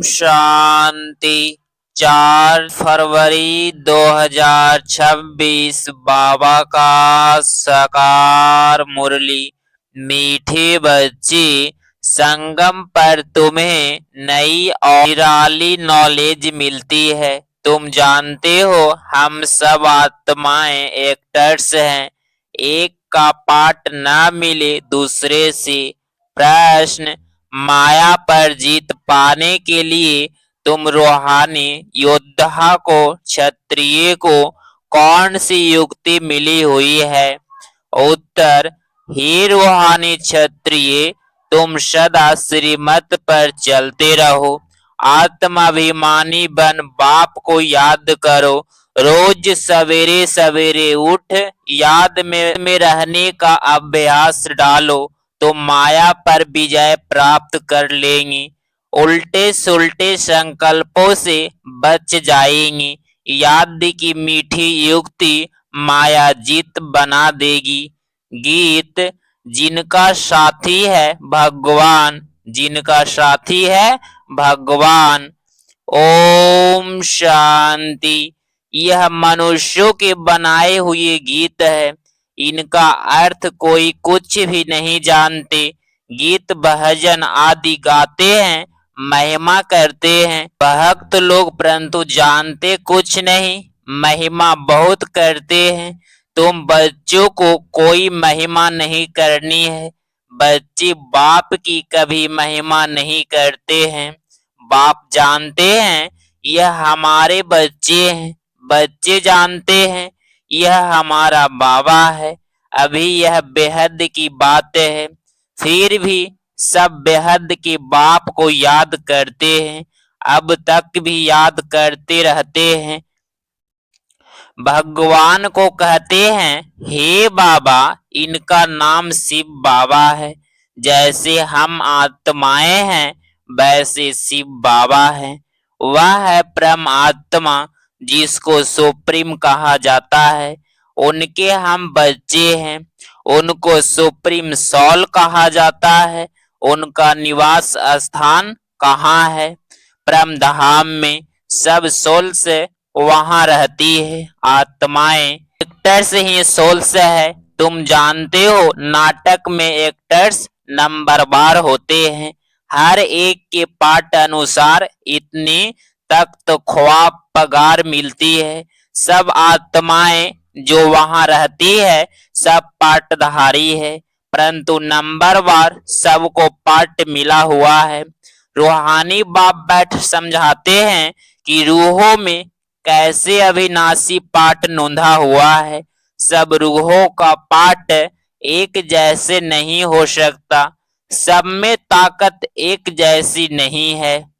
शांति। 4 फरवरी 2026 बाबा का साकार मुरली। मीठे बच्चे, संगम पर तुम्हें नई और निराली नॉलेज मिलती है। तुम जानते हो हम सब आत्माएं एक्टर्स हैं। एक का पार्ट न मिले दूसरे से। प्रश्न, माया पर जीत पाने के लिए तुम रूहानी योद्धा को, क्षत्रिय को कौन सी युक्ति मिली हुई है? उत्तर, हे रूहानी क्षत्रिय, तुम सदा श्रीमत पर चलते रहो। आत्माभिमानी बन बाप को याद करो। रोज सवेरे सवेरे उठ याद में रहने का अभ्यास डालो तो माया पर विजय प्राप्त कर लेंगी। उल्टे सुल्टे संकल्पों से बच जाएंगी। याद की मीठी युक्ति माया जीत बना देगी। गीत, जिनका साथी है भगवान, जिनका साथी है भगवान। ओम शांति। यह मनुष्यों के बनाए हुए गीत है। इनका अर्थ कोई कुछ भी नहीं जानते। गीत भजन आदि गाते हैं, महिमा करते हैं भक्त लोग, परंतु जानते कुछ नहीं, महिमा बहुत करते हैं। तुम बच्चों को कोई महिमा नहीं करनी है। बच्चे बाप की कभी महिमा नहीं करते हैं। बाप जानते हैं यह हमारे बच्चे हैं। बच्चे जानते हैं यह हमारा बाबा है। अभी यह बेहद की बात है, फिर भी सब बेहद के बाप को याद करते हैं। अब तक भी याद करते रहते हैं। भगवान को कहते हैं, हे बाबा, इनका नाम शिव बाबा है। जैसे हम आत्माएं हैं वैसे शिव बाबा है। वह है परमात्मा जिसको सुप्रीम कहा जाता है। उनके हम बच्चे हैं। उनको सुप्रीम सोल कहा जाता है। उनका निवास स्थान कहाँ है? परम धाम में। सब सोल से वहां रहती है। आत्माएं एक्टर्स ही सोल से है। तुम जानते हो नाटक में एक्टर्स नंबरवार होते हैं। हर एक के पाठ अनुसार इतनी तक तो ख्वाब पगार मिलती है। सब आत्माएं जो वहां रहती है सब पाठधारी है, परंतु नंबरवार सबको पाठ मिला हुआ है। रूहानी बाप बैठ समझाते हैं कि रूहों में कैसे अविनाशी पाठ नोंधा हुआ है। सब रूहों का पाठ एक जैसे नहीं हो सकता। सब में ताकत एक जैसी नहीं है।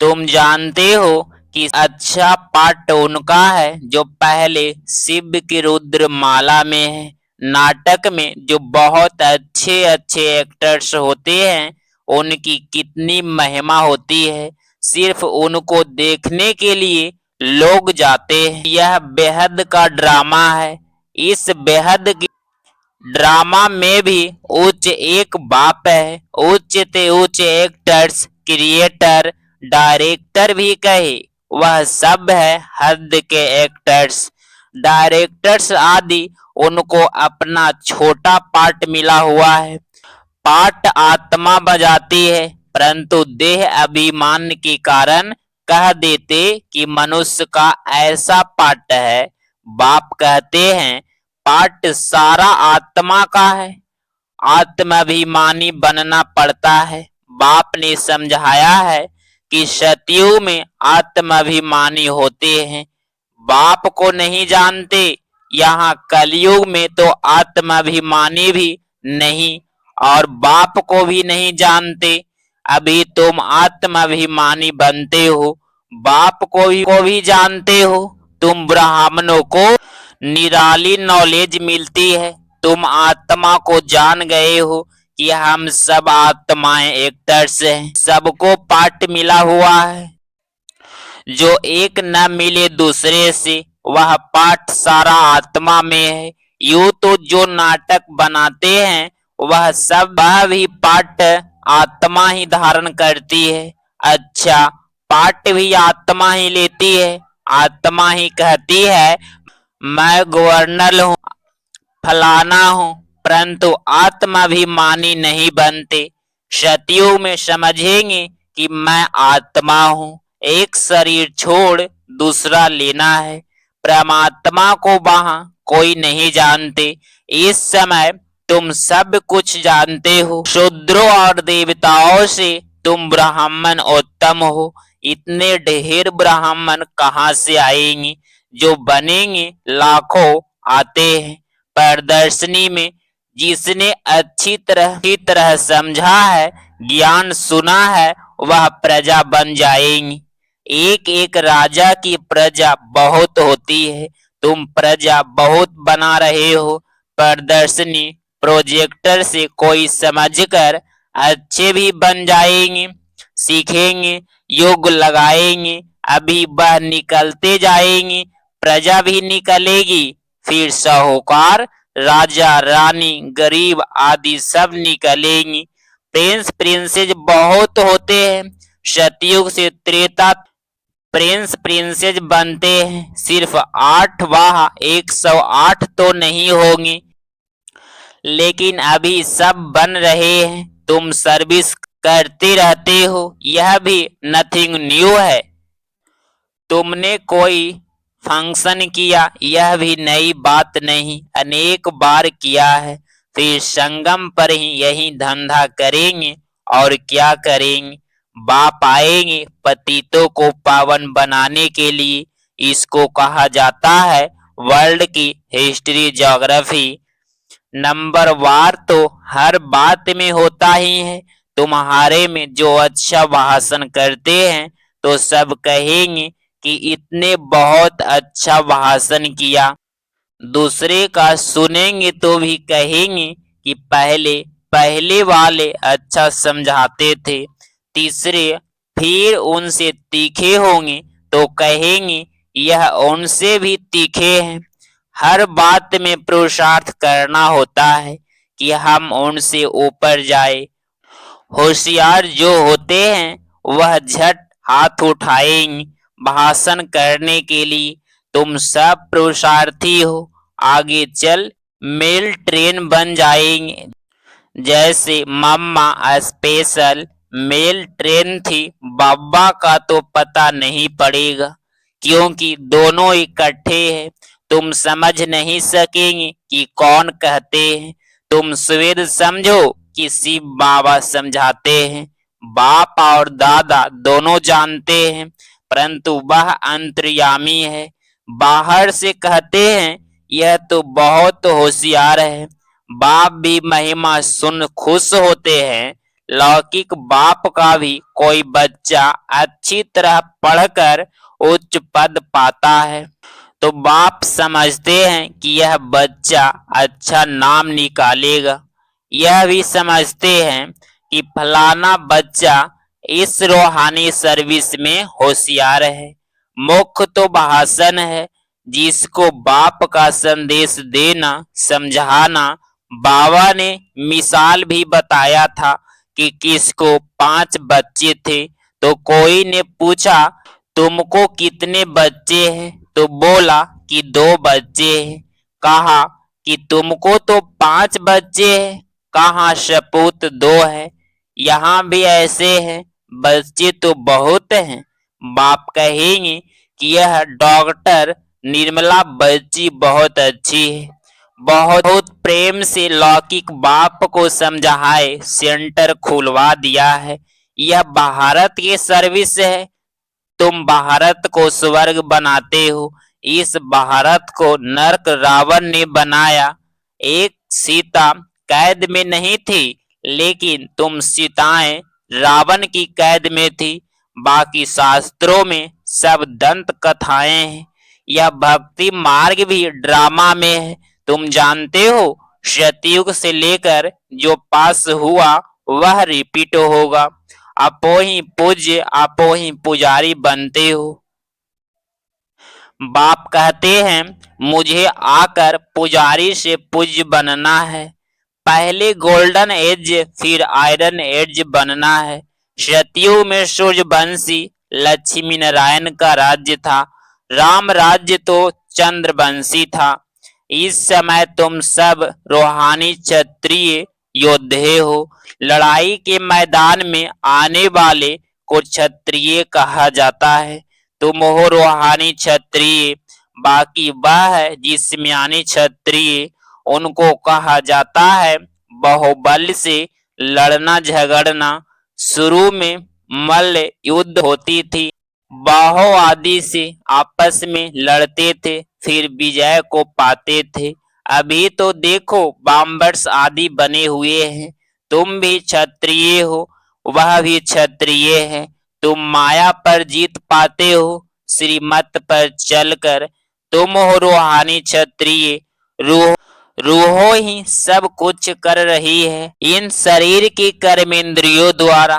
तुम जानते हो कि अच्छा पाठ उनका है जो पहले शिव की रुद्र माला में है। नाटक में जो बहुत अच्छे अच्छे एक्टर्स होते हैं उनकी कितनी महिमा होती है। सिर्फ उनको देखने के लिए लोग जाते हैं। यह बेहद का ड्रामा है। इस बेहद की ड्रामा में भी उच्च एक बाप है। उच्च ते उच्च एक्टर्स, क्रिएटर, डायरेक्टर भी कहे, वह सब है हद के एक्टर्स। डायरेक्टर्स आदि उनको अपना छोटा पार्ट मिला हुआ है। पार्ट आत्मा बजाती है, परंतु देह अभिमान के कारण कह देते कि मनुष्य का ऐसा पार्ट है। बाप कहते हैं पार्ट सारा आत्मा का है। आत्माभिमानी बनना पड़ता है। बाप ने समझाया है कि सतयुग में आत्माभिमानी होते हैं। बाप को नहीं जानते। यहाँ कलयुग में तो आत्माभिमानी भी नहीं और बाप को भी नहीं जानते। अभी तुम आत्माभिमानी बनते हो। बाप को भी जानते हो। तुम ब्राह्मणों को निराली नॉलेज मिलती है। तुम आत्मा को जान गए हो कि हम सब आत्माएं एक्टर्स हैं। सबको पाठ मिला हुआ है। जो एक न मिले दूसरे से, वह पाठ सारा आत्मा में है। यूं तो जो नाटक बनाते हैं वह सब भी पाठ आत्मा ही धारण करती है। अच्छा पाठ भी आत्मा ही लेती है। आत्मा ही कहती है मैं गवर्नर हूँ, फलाना हूँ, परंतु आत्माभिमानी नहीं बनते। सतयुग में समझेंगे कि मैं आत्मा हूँ, एक शरीर छोड़ दूसरा लेना है। परमात्मा को वहां कोई नहीं जानते। इस समय तुम सब कुछ जानते हो। शूद्रों और देवताओं से तुम ब्राह्मण उत्तम हो। इतने ढेर ब्राह्मण कहाँ से आएंगे? जो बनेंगे लाखों आते हैं। प्रदर्शनी में जिसने अच्छी तरह समझा है, ज्ञान सुना है, वह प्रजा बन जाएंगी। एक एक राजा की प्रजा बहुत होती है। तुम प्रजा बहुत बना रहे हो। प्रदर्शनी प्रोजेक्टर से कोई समझकर अच्छे भी बन जाएंगे। सीखेंगे, योग लगाएंगे, अभी वह निकलते जाएंगे, प्रजा भी निकलेगी, फिर साहूकार, राजा, रानी, गरीब आदि सब निकलेंगी। प्रिंस प्रिंसेस बहुत होते हैं। सतयुग से त्रेता प्रिंस प्रिंसेस बनते हैं। सिर्फ 8 वाह 108 तो नहीं होंगे, लेकिन अभी सब बन रहे हैं। तुम सर्विस करते रहते हो, यह भी नथिंग न्यू है। तुमने कोई फंक्शन किया, यह भी नई बात नहीं, अनेक बार किया है। फिर संगम पर ही यही धंधा करेंगे और क्या करेंगे। बाप आएंगे पतितों को पावन बनाने के लिए। इसको कहा जाता है वर्ल्ड की हिस्ट्री ज्योग्राफी। नंबर वार तो हर बात में होता ही है। तुम्हारे में जो अच्छा भाषण करते हैं तो सब कहेंगे कि इतने बहुत अच्छा भाषण किया। दूसरे का सुनेंगे तो भी कहेंगे कि पहले पहले वाले अच्छा समझाते थे। तीसरे फिर उनसे तीखे होंगे तो कहेंगे यह उनसे भी तीखे हैं। हर बात में पुरुषार्थ करना होता है कि हम उनसे ऊपर जाए। होशियार जो होते हैं वह झट हाथ उठाएंगे भाषण करने के लिए। तुम सब पुरुषार्थी हो, आगे चल मेल ट्रेन बन जाएंगे। जैसे मम्मा स्पेशल मेल ट्रेन थी, बाबा का तो पता नहीं पड़ेगा क्योंकि दोनों इकट्ठे हैं। तुम समझ नहीं सकेंगे कि कौन कहते हैं। तुम स्वेद समझो कि शिव बाबा समझाते हैं। बाप और दादा दोनों जानते हैं, परंतु वह अंतर्यामी है। बाहर से कहते हैं यह तो बहुत होशियार है। बाप भी महिमा सुन खुश होते हैं। लौकिक बाप का भी कोई बच्चा अच्छी तरह पढ़कर उच्च पद पाता है तो बाप समझते हैं कि यह बच्चा अच्छा नाम निकालेगा। यह भी समझते हैं कि फलाना बच्चा इस रूहानी सर्विस में होशियार है। मुख्य तो भाषण है, जिसको बाप का संदेश देना समझाना। बाबा ने मिसाल भी बताया था कि किसको 5 बच्चे थे तो कोई ने पूछा तुमको कितने बच्चे हैं तो बोला कि 2 बच्चे हैं। कहा कि तुमको तो 5 बच्चे हैं, कहा सपूत 2 है। यहाँ भी ऐसे है, बच्चे तो बहुत हैं। बाप कहेंगे कि यह डॉक्टर निर्मला बच्ची बहुत अच्छी है। बहुत प्रेम से लौकिक बाप को समझाए सेंटर खुलवा दिया है। यह भारत की सर्विस है। तुम भारत को स्वर्ग बनाते हो, इस भारत को नरक रावण ने बनाया। एक सीता कैद में नहीं थी, लेकिन तुम सीताएं रावण की कैद में थी। बाकी शास्त्रों में सब दंत कथाएं हैं। यह भक्ति मार्ग भी ड्रामा में है। तुम जानते हो सतयुग से लेकर जो पास हुआ वह रिपीट होगा। आपो ही पूज्य आपो ही पुजारी बनते हो। बाप कहते हैं मुझे आकर पुजारी से पूज्य बनना है। पहले गोल्डन एज फिर आयरन एज बनना है। सतयुग में सूर्यवंशी लक्ष्मी नारायण का राज्य था। राम राज्य तो चंद्रवंशी था। इस समय तुम सब रूहानी क्षत्रिय योद्धे हो। लड़ाई के मैदान में आने वाले को क्षत्रिय कहा जाता है। तुम हो रूहानी क्षत्रिय। बाकी वह है जिस्मानी क्षत्रिय, उनको कहा जाता है बाहुबल से लड़ना झगड़ना। शुरू में मल्ल युद्ध होती थी। बाहो आदि से आपस में लड़ते थे, फिर विजय को पाते थे। अभी तो देखो बाम्बर्स आदि बने हुए हैं। तुम भी क्षत्रिय हो, वह भी क्षत्रिय है। तुम माया पर जीत पाते हो श्रीमत पर चलकर। तुम हो रूहानी क्षत्रिय। रूह रूहो ही सब कुछ कर रही है इन शरीर की कर्मेंद्रियों द्वारा।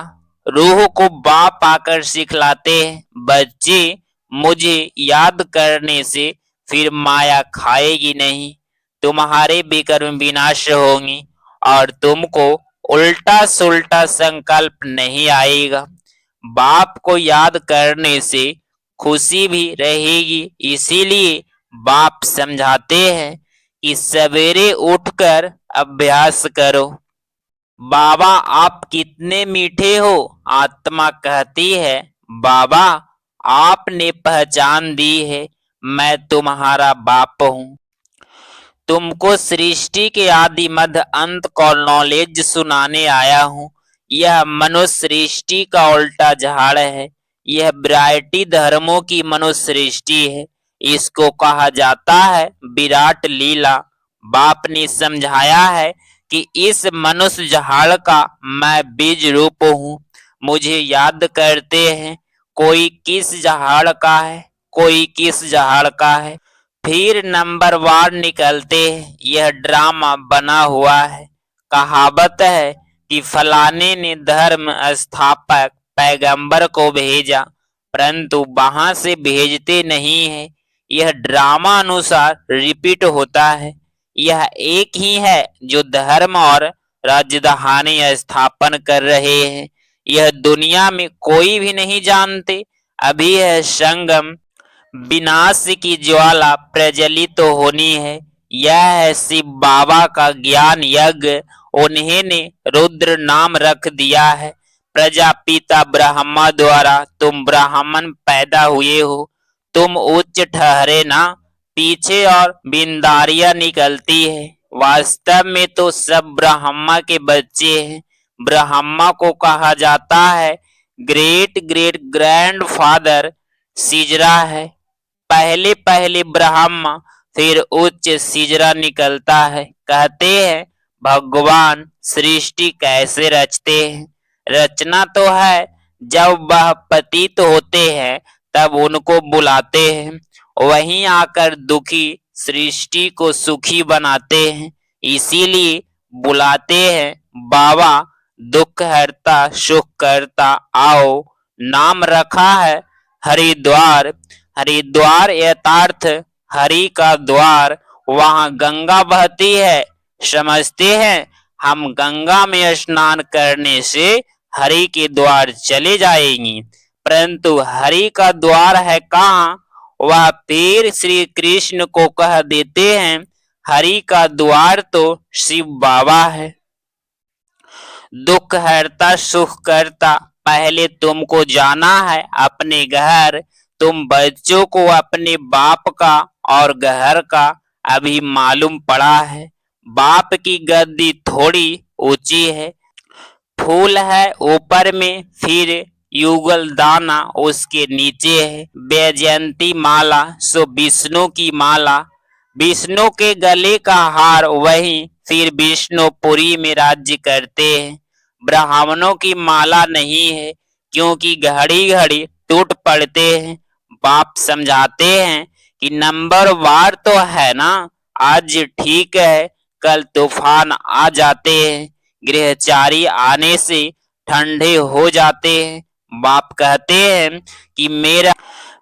रूह को बाप आकर सिखलाते हैं, बच्चे मुझे याद करने से फिर माया खाएगी नहीं। तुम्हारे विकर्म विनाश होंगी और तुमको उल्टा सुल्टा संकल्प नहीं आएगा। बाप को याद करने से खुशी भी रहेगी। इसीलिए बाप समझाते हैं कि सवेरे उठकर अभ्यास करो। बाबा आप कितने मीठे हो। आत्मा कहती है बाबा आपने पहचान दी है, मैं तुम्हारा बाप हूँ। तुमको सृष्टि के आदि मध्य अंत को नॉलेज सुनाने आया हूँ। यह मनुष्य सृष्टि का उल्टा झाड़ है। यह वैरायटी धर्मों की मनुष्य सृष्टि है। इसको कहा जाता है विराट लीला। बाप ने समझाया है कि इस मनुष्य झाड़ का मैं बीज रूप हूँ। मुझे याद करते हैं, कोई किस झाड़ का है, कोई किस झाड़ का है, फिर नंबरवार निकलते हैं। यह ड्रामा बना हुआ है। कहावत है कि फलाने ने धर्म स्थापक पैगंबर को भेजा, परंतु वहां से भेजते नहीं है। यह ड्रामा अनुसार रिपीट होता है। यह एक ही है जो धर्म और राजधानी स्थापन कर रहे हैं। यह दुनिया में कोई भी नहीं जानते। अभी है संगम, विनाश की ज्वाला प्रज्वलित तो होनी है। यह है शिव बाबा का ज्ञान यज्ञ। उन्हें ने रुद्र नाम रख दिया है। प्रजापिता ब्रह्मा द्वारा तुम ब्राह्मण पैदा हुए हो। तुम उच्च ठहरे ना, पीछे और बिंदारियां निकलती है। वास्तव में तो सब ब्रह्मा के बच्चे हैं। ब्रह्मा को कहा जाता है ग्रेट ग्रेट ग्रैंड फादर सिजरा है। पहले पहले ब्रह्मा फिर उच्च सिजरा निकलता है। कहते हैं भगवान सृष्टि कैसे रचते हैं। रचना तो है, जब वह पतित होते हैं तब उनको बुलाते हैं। वहीं आकर दुखी सृष्टि को सुखी बनाते हैं। इसीलिए बुलाते हैं बाबा दुख हरता सुख करता आओ। नाम रखा है हरिद्वार। हरिद्वार यथार्थ हरि का द्वार। वहां गंगा बहती है। समझते हैं हम गंगा में स्नान करने से हरि के द्वार चले जाएंगे, परंतु हरि का द्वार है कहाँ। वह फिर श्री कृष्ण को कह देते हैं हरि का द्वार तो शिव बाबा है। दुख हरता सुख करता। पहले तुमको जाना है अपने घर। तुम बच्चों को अपने बाप का और घर का अभी मालूम पड़ा है। बाप की गद्दी थोड़ी ऊंची है। फूल है ऊपर में, फिर युगल दाना उसके नीचे है। वैजयंती माला सो विष्णु की माला। विष्णु के गले का हार वही फिर विष्णुपुरी में राज्य करते हैं। ब्राह्मणों की माला नहीं है, क्योंकि घड़ी घड़ी टूट पड़ते हैं। बाप समझाते हैं कि नंबर वार तो है ना, आज ठीक है कल तूफान आ जाते हैं। गृहचारी आने से ठंडे हो जाते हैं। बाप कहते हैं कि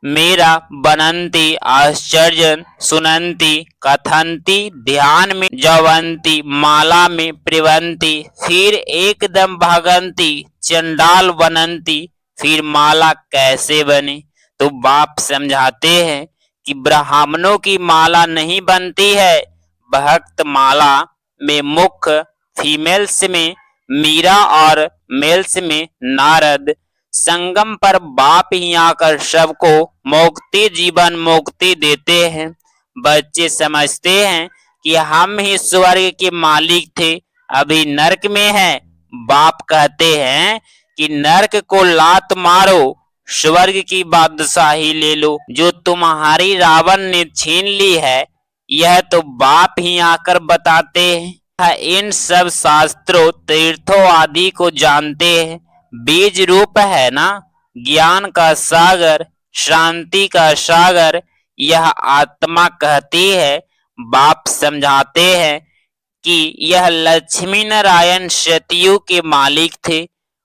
मेरा बनंती आश्चर्य सुनंती कथंती ध्यान में जवंती माला में प्रिवंती फिर एकदम भागंती चंडाल बनंती फिर माला कैसे बने। तो बाप समझाते हैं कि ब्राह्मणों की माला नहीं बनती है। भक्त माला में मुख्य फीमेल्स में मीरा और मेल्स में नारद संगम पर बाप ही आकर सबको मुक्ति जीवन मुक्ति देते हैं। बच्चे समझते हैं कि हम ही स्वर्ग के मालिक थे, अभी नरक में है। बाप कहते हैं कि नरक को लात मारो, स्वर्ग की बादशाही ले लो जो तुम्हारी रावण ने छीन ली है। यह तो बाप ही आकर बताते हैं। इन सब शास्त्रों तीर्थों आदि को जानते हैं। बीज रूप है ना ज्ञान का सागर, शांति का सागर, यह आत्मा कहती है। बाप समझाते हैं कि यह लक्ष्मी नारायण सतयुग के मालिक थे,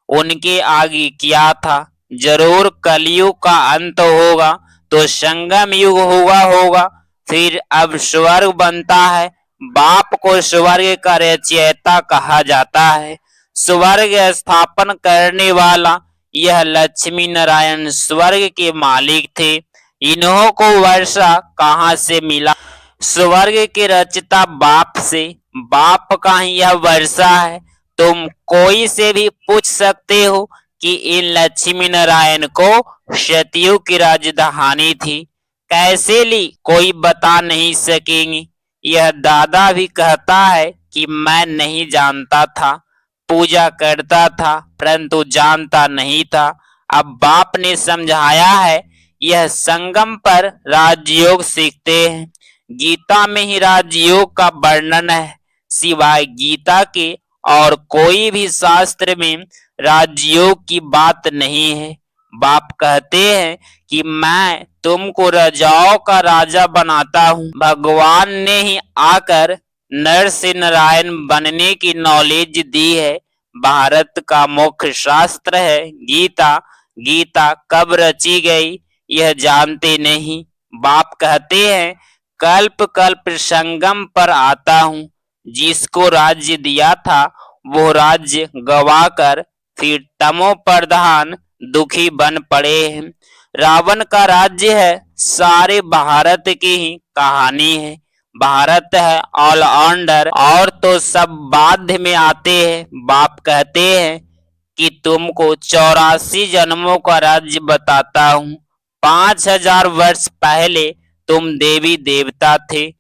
उनके आगे क्या था। जरूर कलयुग का अंत होगा तो संगम युग होगा। फिर अब स्वर्ग बनता है। बाप को स्वर्ग का रचयिता कहा जाता है, स्वर्ग स्थापन करने वाला। यह लक्ष्मी नारायण स्वर्ग के मालिक थे। इन्हों को वर्षा कहाँ से मिला? स्वर्ग के रचता बाप से। बाप का ही यह वर्षा है। तुम कोई से भी पूछ सकते हो कि इन लक्ष्मी नारायण को सतयुग की राजधानी थी कैसे ली, कोई बता नहीं सकेंगे। यह दादा भी कहता है कि मैं नहीं जानता था, पूजा करता था परंतु जानता नहीं था। अब बाप ने समझाया है। यह संगम पर राजयोग सीखते हैं। गीता में ही राजयोग का वर्णन है। सिवाय गीता के और कोई भी शास्त्र में राजयोग की बात नहीं है। बाप कहते हैं कि मैं तुमको राजाओं का राजा बनाता हूँ। भगवान ने ही आकर नर से नारायण बनने की नॉलेज दी है। भारत का मुख्य शास्त्र है गीता। गीता कब रची गई यह जानते नहीं। बाप कहते हैं कल्प कल्प संगम पर आता हूँ। जिसको राज्य दिया था वो राज्य गवाकर फिर तमो प्रधान दुखी बन पड़े हैं। रावण का राज्य है, सारे भारत की ही कहानी है। भारत है ऑलराउंडर और तो सब बाध्य में आते हैं। बाप कहते हैं कि तुमको 84 जन्मों का राज्य बताता हूँ। 5000 वर्ष पहले तुम देवी देवता थे।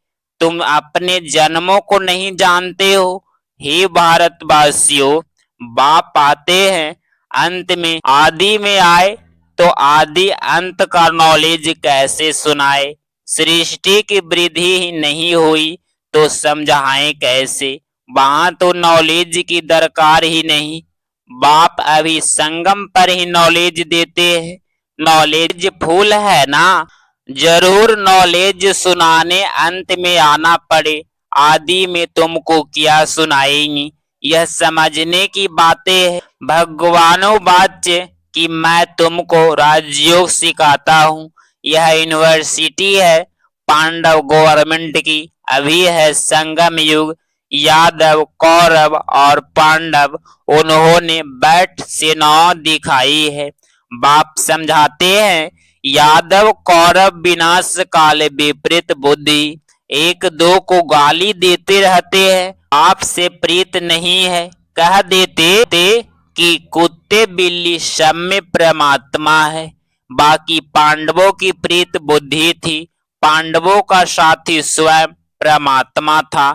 तुम अपने जन्मों को नहीं जानते हो। हे भारतवासियों, बाप आते हैं अंत में, आदि में आए तो आदि अंत का नॉलेज कैसे सुनाए। सृष्टि की वृद्धि ही नहीं हुई तो समझाएं कैसे। वहां तो नॉलेज की दरकार ही नहीं। बाप अभी संगम पर ही नॉलेज देते हैं। नॉलेज फूल है ना, जरूर नॉलेज सुनाने अंत में आना पड़े। आदि में तुमको क्या सुनाएंगी, यह समझने की बातें हैं। भगवानो वाच्य कि मैं तुमको राजयोग सिखाता हूँ। यह यूनिवर्सिटी है पांडव गवर्नमेंट की। अभी है संगम युग। यादव कौरव और पांडव उन्होंने बैठ सेनाओं दिखाई है। बाप समझाते हैं यादव कौरव विनाश काल विपरीत बुद्धि। एक दो को गाली देते रहते हैं, आपसे प्रीत नहीं है। कह देते कि कुत्ते बिल्ली सब में परमात्मा है। बाकी पांडवों की प्रीत बुद्धि थी। पांडवों का साथी स्वयं परमात्मा था।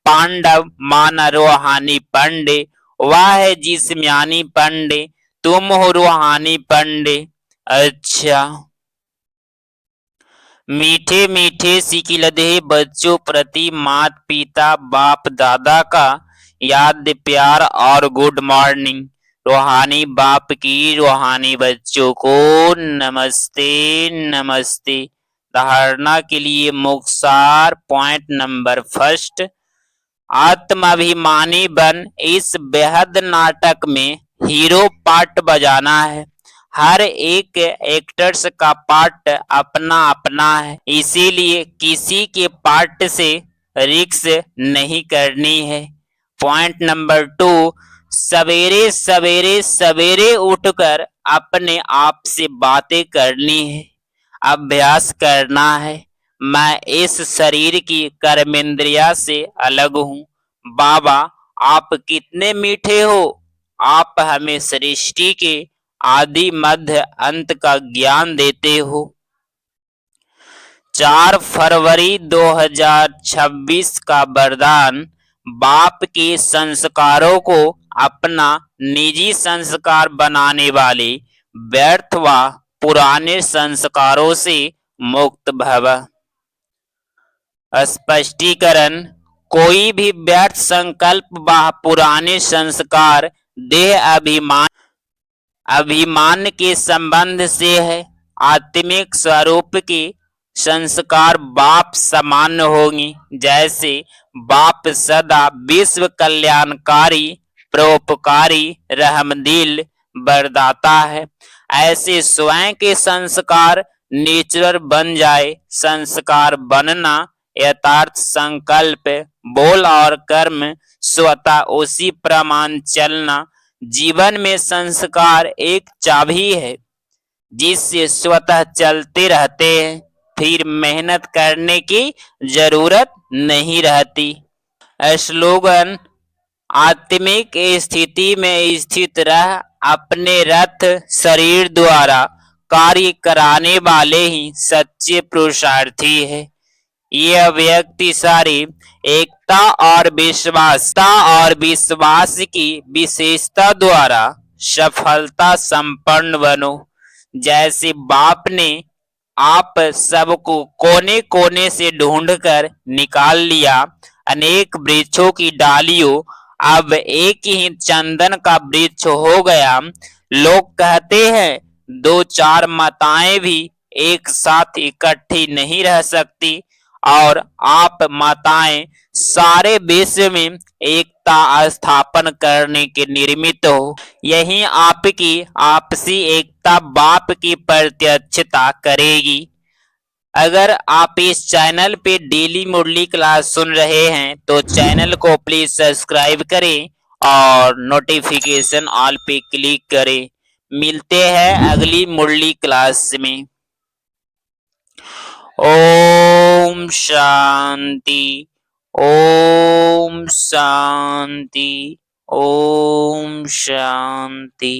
पांडव माना रूहानी पंडे, वह है जिस्मानी पंडे। तुम हो रूहानी पंडे। अच्छा, मीठे मीठे सिकिलदे बच्चों प्रति मात पिता बाप दादा का याद प्यार और गुड मॉर्निंग। रूहानी बाप की रूहानी बच्चों को नमस्ते नमस्ते। धारणा के लिए मुख्तार पॉइंट नंबर फर्स्ट, आत्माभिमानी बन इस बेहद नाटक में हीरो पार्ट बजाना है। हर एक एक्टर्स का पार्ट अपना अपना है, इसीलिए किसी के पार्ट से रिक्स नहीं करनी है। पॉइंट नंबर 2, सवेरे सवेरे सवेरे उठकर अपने आप से बातें करनी है, अभ्यास करना है। मैं इस शरीर की कर्मेंद्रिया से अलग हूँ। बाबा, आप कितने मीठे हो। आप हमें सृष्टि के आदि मध्य अंत का ज्ञान देते हो। 4 फरवरी 2026 का वरदान, बाप के संस्कारों को अपना निजी संस्कार बनाने वाले व्यर्थ व पुराने संस्कारों से मुक्त भव। स्पष्टीकरण, कोई भी व्यर्थ संकल्प व पुराने संस्कार देह अभिमान के संबंध से है। आत्मिक स्वरूप के संस्कार बाप समान होंगे। जैसे बाप सदा विश्व कल्याणकारी, परोपकारी, रहमदिल, वरदाता है, ऐसे स्वयं के संस्कार नेचुरल बन जाए। संस्कार बनना यथार्थ संकल्प, बोल और कर्म स्वतः उसी प्रमाण चलना। जीवन में संस्कार एक चाबी है जिससे स्वतः चलते रहते हैं, फिर मेहनत करने की जरूरत नहीं रहती। स्लोगन, आत्मिक स्थिति में स्थित रह अपने रथ शरीर द्वारा कार्य कराने वाले ही सच्चे पुरुषार्थी है। यह व्यक्ति सारी एकता और विश्वास की विशेषता द्वारा सफलता संपन्न बनो। जैसे बाप ने आप सबको कोने कोने से ढूंढकर निकाल लिया, अनेक वृक्षों की डालियों अब एक ही चंदन का वृक्ष हो गया। लोग कहते हैं दो चार माताएं भी एक साथ इकट्ठी नहीं रह सकती, और आप माताएं सारे विश्व में एकता स्थापन करने के निर्मित हो। यही आपकी आपसी एकता बाप की प्रत्यक्षता करेगी। अगर आप इस चैनल पे डेली मुरली क्लास सुन रहे हैं तो चैनल को प्लीज सब्सक्राइब करें और नोटिफिकेशन ऑल पे क्लिक करें। मिलते हैं अगली मुरली क्लास में। ओम शांति, ओम शांति, ओम शांति।